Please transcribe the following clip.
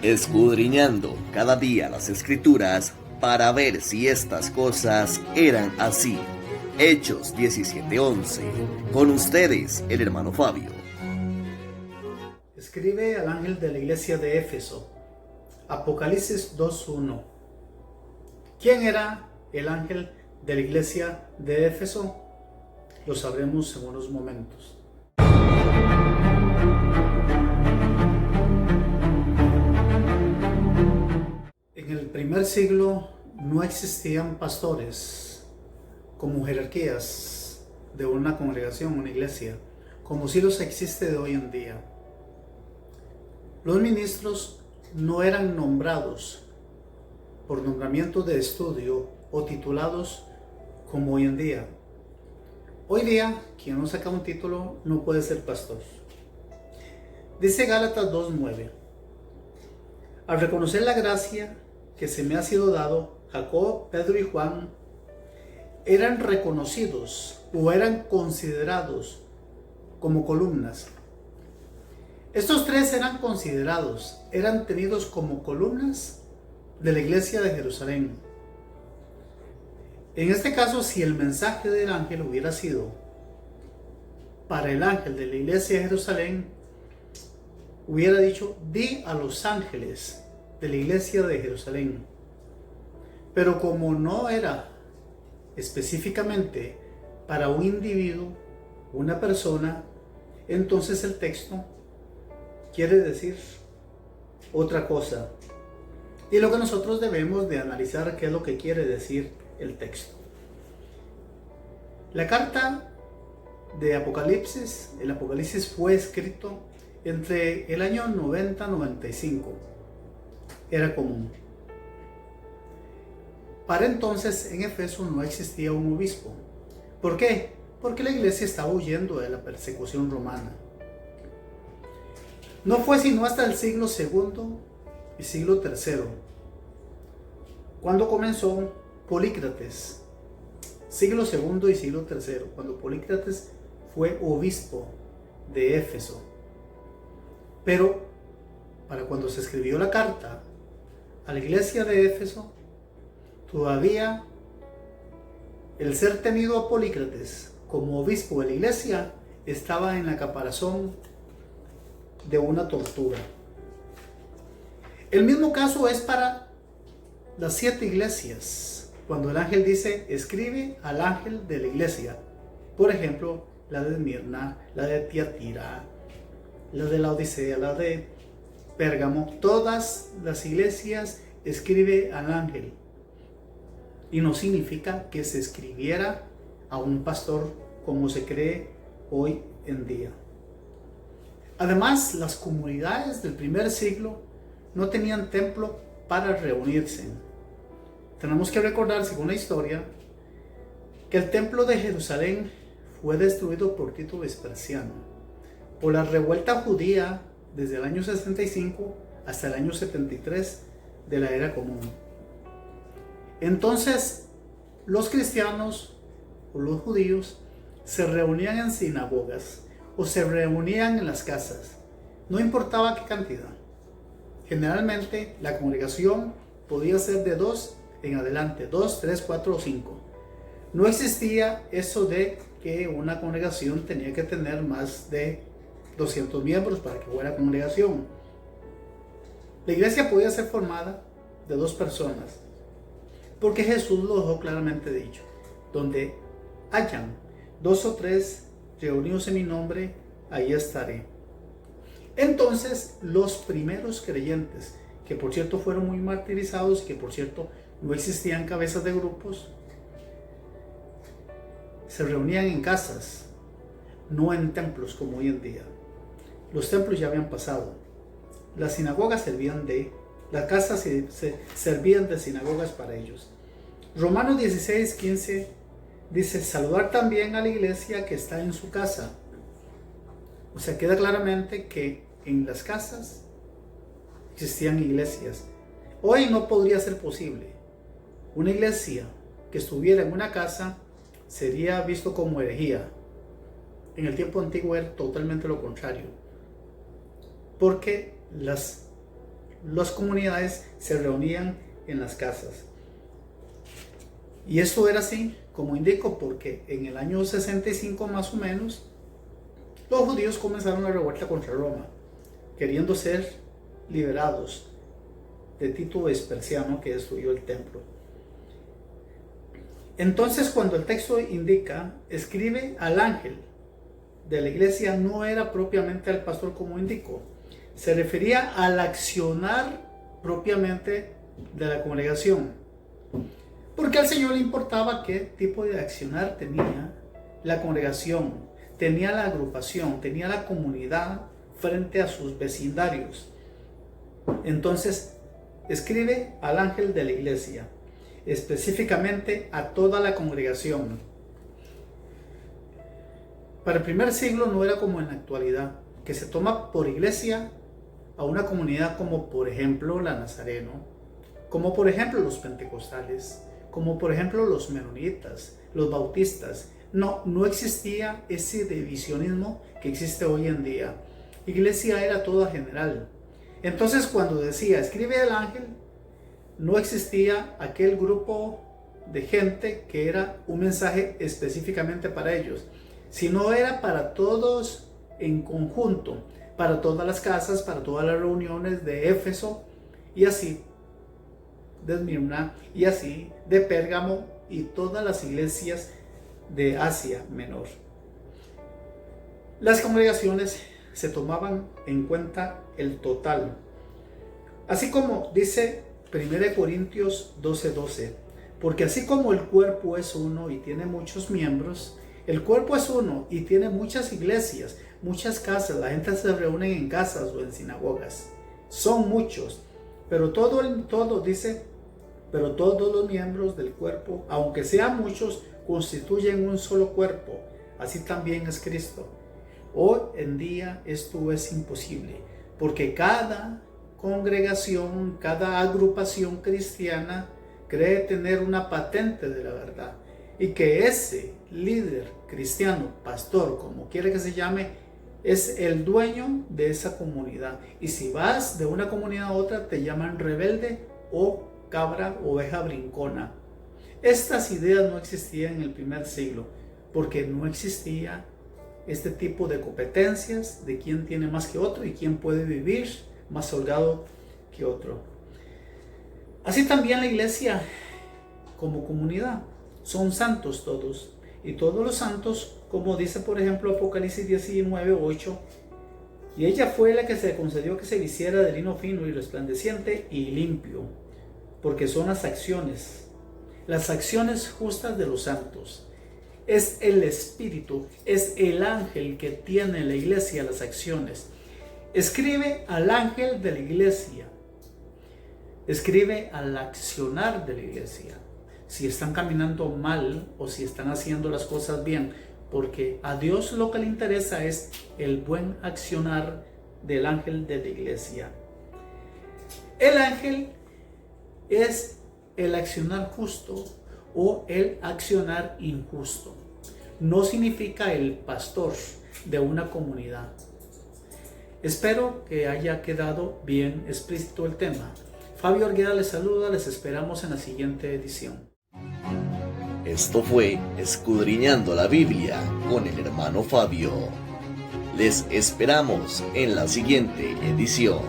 escudriñando cada día las Escrituras para ver si estas cosas eran así. Hechos 17:11. Con ustedes, el hermano Fabio. Escribe al ángel de la iglesia de Éfeso. Apocalipsis 2:1. ¿Quién era el ángel de la iglesia de Éfeso? Lo sabremos en unos momentos. En el primer siglo no existían pastores como jerarquías de una congregación, una iglesia, como si los existe de hoy en día. Los ministros no eran nombrados por nombramiento de estudio o titulados como hoy en día. Hoy día, quien no saca un título no puede ser pastor. Dice Gálatas 2:9. Al reconocer la gracia que se me ha sido dado, Jacob, Pedro y Juan eran reconocidos o eran considerados como columnas. Estos tres eran considerados, eran tenidos como columnas de la iglesia de Jerusalén. En este caso, si el mensaje del ángel hubiera sido para el ángel de la iglesia de Jerusalén, hubiera dicho: di a los ángeles de la iglesia de Jerusalén. Pero como no era específicamente para un individuo, una persona, entonces el texto quiere decir otra cosa. Y lo que nosotros debemos de analizar, qué es lo que quiere decir el texto. La carta de Apocalipsis, el Apocalipsis fue escrito entre el año 90-95. Era común. Para entonces en Éfeso no existía un obispo. ¿Por qué? Porque la iglesia estaba huyendo de la persecución romana. No fue sino hasta el siglo II y siglo III cuando comenzó Polícrates, siglo II y siglo III, cuando Polícrates fue obispo de Éfeso. Pero para cuando se escribió la carta a la iglesia de Éfeso, todavía el ser tenido a Polícrates como obispo de la iglesia estaba en la caparazón de una tortura. El mismo caso es para las 7 iglesias. Cuando el ángel dice: escribe al ángel de la iglesia, por ejemplo, la de Esmirna, la de Tiatira, la de la Odisea, la de Pérgamo, todas las iglesias escribe al ángel. Y no significa que se escribiera a un pastor como se cree hoy en día. Además, las comunidades del primer siglo no tenían templo para reunirse. Tenemos que recordar, según la historia, que el templo de Jerusalén fue destruido por Tito Vespasiano por la revuelta judía desde el año 65 hasta el año 73 de la era común. Entonces, los cristianos o los judíos se reunían en sinagogas o se reunían en las casas, no importaba qué cantidad. Generalmente la congregación podía ser de 2 en adelante, 2, 3, 4 o 5. No existía eso de que una congregación tenía que tener más de 200 miembros para que fuera congregación. La iglesia podía ser formada de 2 personas, porque Jesús lo dejó claramente dicho: donde hayan 2 o 3 reunidos en mi nombre, ahí estaré. Entonces, los primeros creyentes, que por cierto fueron muy martirizados, que por cierto no existían cabezas de grupos, se reunían en casas, no en templos como hoy en día. Los templos ya habían pasado. Las sinagogas servían de, las casas se servían de sinagogas para ellos. Romanos 16:15 dice: saludar también a la iglesia que está en su casa. O sea, queda claramente que en las casas existían iglesias. Hoy no podría ser posible. Una iglesia que estuviera en una casa sería visto como herejía. En el tiempo antiguo era totalmente lo contrario, porque las comunidades se reunían en las casas. Y esto era así, como indico, porque en el año 65 más o menos, los judíos comenzaron la revuelta contra Roma, queriendo ser liberados de Tito Vespasiano, que destruyó el templo. Entonces, cuando el texto indica, escribe al ángel de la iglesia, no era propiamente al pastor como indicó, se refería al accionar propiamente de la congregación, porque al Señor le importaba qué tipo de accionar tenía la congregación, tenía la agrupación, tenía la comunidad frente a sus vecindarios. Entonces, escribe al ángel de la iglesia, específicamente a toda la congregación. Para el primer siglo no era como en la actualidad, que se toma por iglesia a una comunidad como por ejemplo la Nazareno, como por ejemplo los pentecostales, como por ejemplo los menonitas, los bautistas. No existía ese divisionismo que existe hoy en día. Iglesia era toda general. Entonces cuando decía escribe al ángel, no existía aquel grupo de gente que era un mensaje específicamente para ellos, sino era para todos en conjunto, para todas las casas, para todas las reuniones de Éfeso, y así de Esmirna, y así de Pérgamo, y todas las iglesias de Asia Menor. Las congregaciones se tomaban en cuenta el total, así como dice 1 Corintios 12:12, porque así como el cuerpo es uno y tiene muchos miembros, el cuerpo es uno y tiene muchas iglesias, muchas casas, la gente se reúne en casas o en sinagogas, son muchos, pero todos los miembros del cuerpo, aunque sean muchos, constituyen un solo cuerpo, así también es Cristo. Hoy en día esto es imposible, porque cada congregación, cada agrupación cristiana cree tener una patente de la verdad, y que ese líder cristiano, pastor, como quiera que se llame, es el dueño de esa comunidad. Y si vas de una comunidad a otra, te llaman rebelde o cabra, oveja brincona. Estas ideas no existían en el primer siglo, porque no existía este tipo de competencias de quién tiene más que otro y quién puede vivir más holgado que otro. Así también la iglesia como comunidad son santos todos, y todos los santos, como dice por ejemplo Apocalipsis 19:8, y ella fue la que se concedió que se vistiera de lino fino y resplandeciente y limpio, porque son las acciones justas de los santos. Es el Espíritu, es el ángel que tiene en la iglesia las acciones. Escribe al ángel de la iglesia, escribe al accionar de la iglesia, si están caminando mal o si están haciendo las cosas bien, porque a Dios lo que le interesa es el buen accionar del ángel de la iglesia. El ángel es el accionar justo o el accionar injusto. No significa el pastor de una comunidad. Espero que haya quedado bien explícito el tema. Fabio Argueda les saluda, les esperamos en la siguiente edición. Esto fue Escudriñando la Biblia con el hermano Fabio. Les esperamos en la siguiente edición.